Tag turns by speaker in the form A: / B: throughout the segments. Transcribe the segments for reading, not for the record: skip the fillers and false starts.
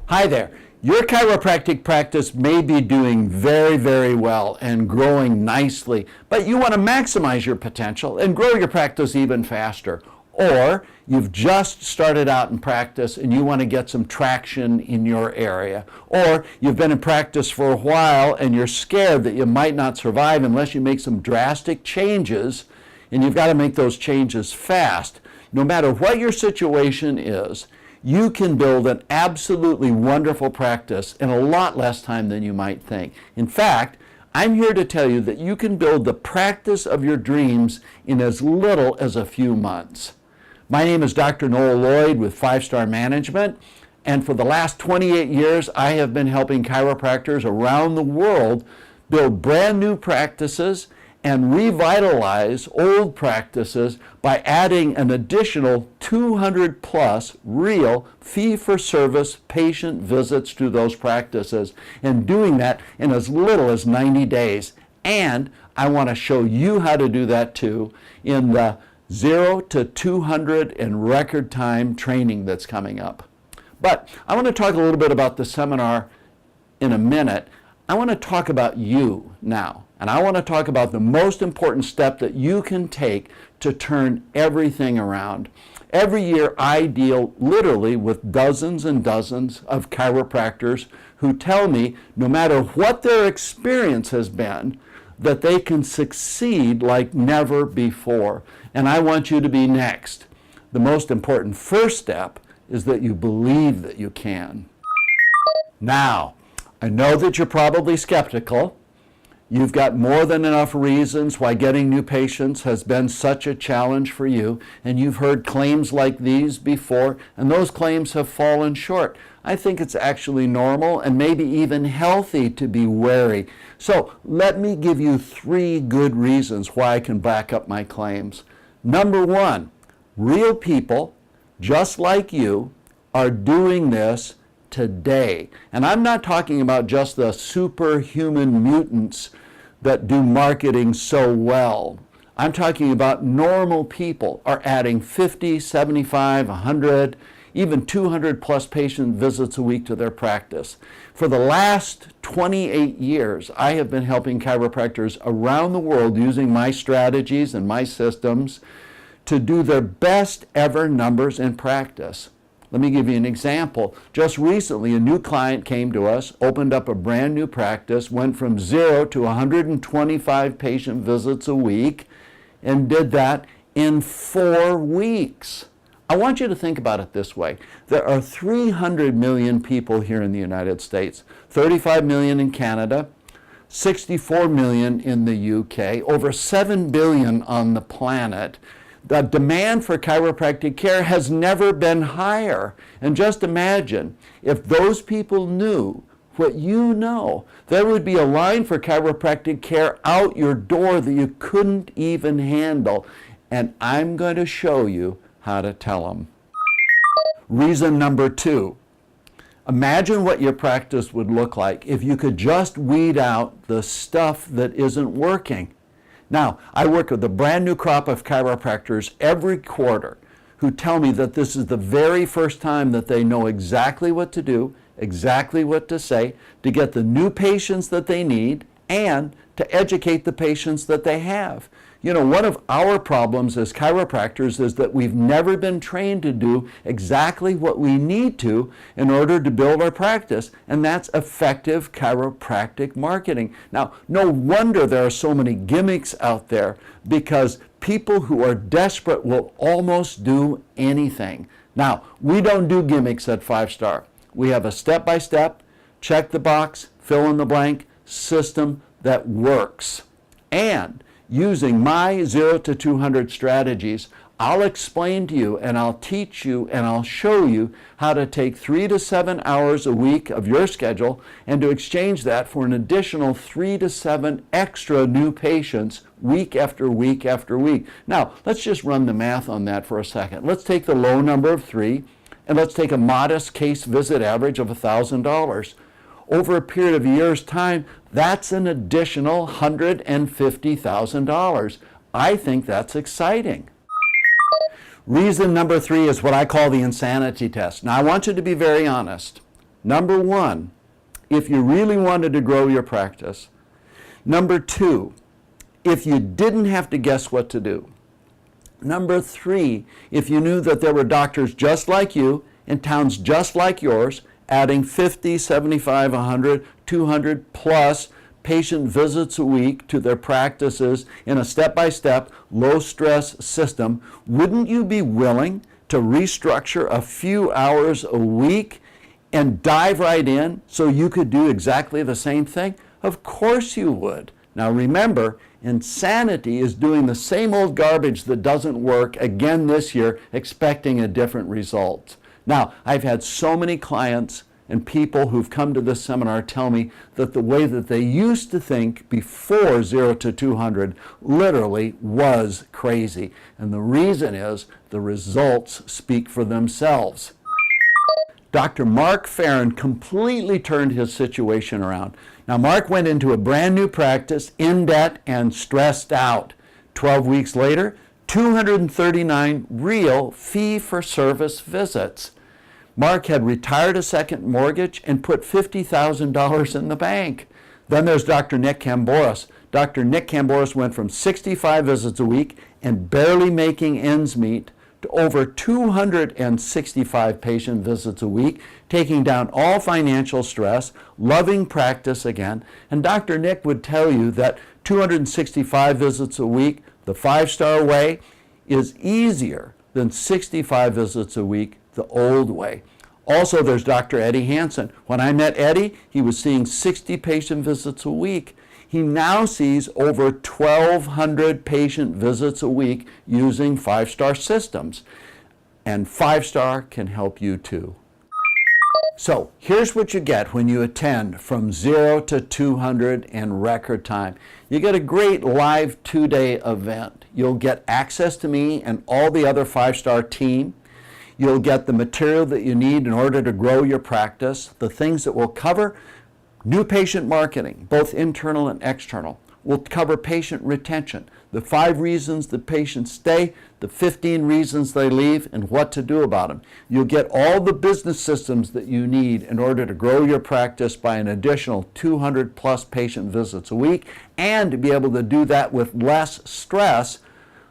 A: Hi there. Your chiropractic practice may be doing very, very well and growing nicely, but you want to maximize your potential and grow your practice even faster. Or you've just started out in practice and you want to get some traction in your area. Or you've been in practice for a while and you're scared that you might not survive unless you make some drastic changes, and you've got to make those changes fast. No matter what your situation is, you can build an absolutely wonderful practice in a lot less time than you might think. In fact, I'm here to tell you that you can build the practice of your dreams in as little as a few months. My name is Dr. Noel Lloyd with 5-Star Management, and for the last 28 years, I have been helping chiropractors around the world build brand new practices and revitalize old practices by adding an additional 200 plus real fee-for-service patient visits to those practices, and doing that in as little as 90 days. And I want to show you how to do that too in the 0 to 200 in record time training that's coming up. But I want to talk a little bit about the seminar in a minute. I want to talk about you now. And I want to talk about the most important step that you can take to turn everything around. Every year I deal literally with dozens and dozens of chiropractors who tell me no matter what their experience has been, that they can succeed like never before. And I want you to be next. The most important first step is that you believe that you can. Now, I know that you're probably skeptical. You've got more than enough reasons why getting new patients has been such a challenge for you, and you've heard claims like these before, and those claims have fallen short. I think it's actually normal and maybe even healthy to be wary. So let me give you 3 good reasons why I can back up my claims. Number 1, real people, just like you, are doing this today. And I'm not talking about just the superhuman mutants that do marketing so well. I'm talking about normal people are adding 50, 75, 100, even 200 plus patient visits a week to their practice. For the last 28 years, I have been helping chiropractors around the world using my strategies and my systems to do their best ever numbers in practice. Let me give you an example. Just recently, a new client came to us, opened up a brand new practice, went from 0 to 125 patient visits a week, and did that in 4 weeks. I want you to think about it this way. There are 300 million people here in the United States, 35 million in Canada, 64 million in the UK, over 7 billion on the planet. The demand for chiropractic care has never been higher. And just imagine, if those people knew what you know, there would be a line for chiropractic care out your door that you couldn't even handle. And I'm going to show you how to tell them. Reason number 2. Imagine what your practice would look like if you could just weed out the stuff that isn't working. Now, I work with a brand new crop of chiropractors every quarter who tell me that this is the very first time that they know exactly what to do, exactly what to say, to get the new patients that they need and to educate the patients that they have. You know, one of our problems as chiropractors is that we've never been trained to do exactly what we need to in order to build our practice, and that's effective chiropractic marketing. Now, no wonder there are so many gimmicks out there, because people who are desperate will almost do anything. Now, we don't do gimmicks at 5-Star. We have a step-by-step, check the box, fill in the blank system that works. And using my 0 to 200 strategies, I'll explain to you and I'll teach you and I'll show you how to take 3 to 7 hours a week of your schedule and to exchange that for an additional 3 to 7 extra new patients week after week after week. Now, let's just run the math on that for a second. Let's take the low number of 3 and let's take a modest case visit average of $1,000. Over a period of a year's time, that's an additional $150,000. I think that's exciting. Reason number 3 is what I call the insanity test. Now, I want you to be very honest. Number one, if you really wanted to grow your practice. Number two, if you didn't have to guess what to do. Number three, if you knew that there were doctors just like you in towns just like yours, adding 50, 75, 100, 200 plus patient visits a week to their practices in a step-by-step, low-stress system, wouldn't you be willing to restructure a few hours a week and dive right in so you could do exactly the same thing? Of course you would. Now remember, insanity is doing the same old garbage that doesn't work again this year, expecting a different result. Now, I've had so many clients and people who've come to this seminar tell me that the way that they used to think before 0 to 200 literally was crazy. And the reason is the results speak for themselves. Dr. Mark Farron completely turned his situation around. Now, Mark went into a brand new practice, in debt and stressed out. 12 weeks later, 239 real fee-for-service visits. Mark had retired a second mortgage and put $50,000 in the bank. Then there's Dr. Nick Camboris. Dr. Nick Camboris went from 65 visits a week and barely making ends meet to over 265 patient visits a week, taking down all financial stress, loving practice again. And Dr. Nick would tell you that 265 visits a week, the 5-star way, is easier than 65 visits a week, the old way. Also, there's Dr. Eddie Hansen. When I met Eddie, he was seeing 60 patient visits a week. He now sees over 1,200 patient visits a week using 5-star systems. And 5-star can help you too. So here's what you get when you attend from 0 to 200 in record time. You get a great live 2-day event. You'll get access to me and all the other 5-star team. You'll get the material that you need in order to grow your practice, the things that we'll cover. New patient marketing, both internal and external. We'll cover patient retention, the 5 reasons that patients stay, the 15 reasons they leave, and what to do about them. You'll get all the business systems that you need in order to grow your practice by an additional 200 plus patient visits a week, and to be able to do that with less stress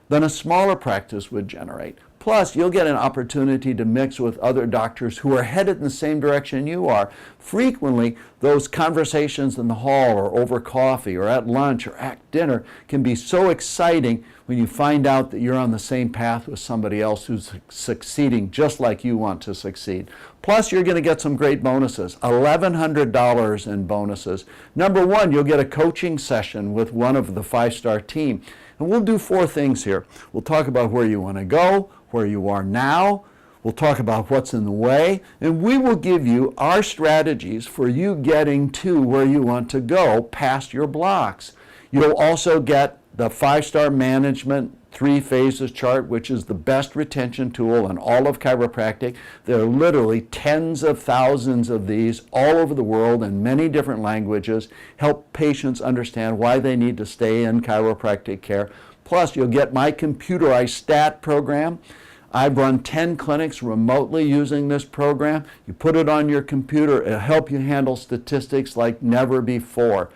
A: than a smaller practice would generate. Plus, you'll get an opportunity to mix with other doctors who are headed in the same direction you are. Frequently, those conversations in the hall or over coffee or at lunch or at dinner can be so exciting when you find out that you're on the same path with somebody else who's succeeding just like you want to succeed. Plus, you're going to get some great bonuses, $1,100 in bonuses. Number one, you'll get a coaching session with one of the 5-star team. And we'll do 4 things here. We'll talk about where you want to go, where you are now. We'll talk about what's in the way, and we will give you our strategies for you getting to where you want to go past your blocks. You'll also get the 5-star management 3 phases chart, which is the best retention tool in all of chiropractic. There are literally tens of thousands of these all over the world in many different languages, help patients understand why they need to stay in chiropractic care. Plus, you'll get my computerized stat program. I've run 10 clinics remotely using this program. You put it on your computer, it'll help you handle statistics like never before.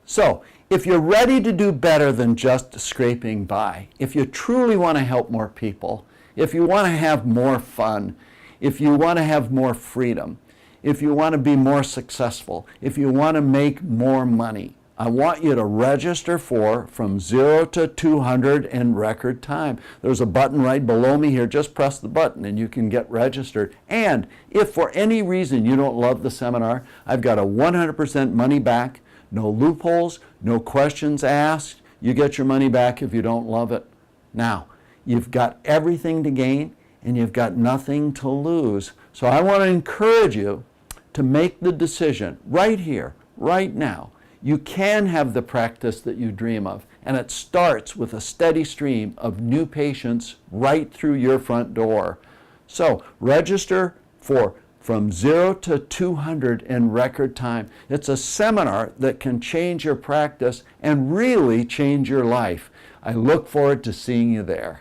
A: So, if you're ready to do better than just scraping by, if you truly want to help more people, if you want to have more fun, if you want to have more freedom, if you want to be more successful, if you want to make more money, I want you to register for From 0 to 200 in record time. There's a button right below me here. Just press the button and you can get registered. And if for any reason you don't love the seminar, I've got a 100% money back, no loopholes, no questions asked. You get your money back if you don't love it. Now, you've got everything to gain and you've got nothing to lose. So I want to encourage you to make the decision right here, right now. You can have the practice that you dream of, and it starts with a steady stream of new patients right through your front door. So register for From 0 to 200 in record time. It's a seminar that can change your practice and really change your life. I look forward to seeing you there.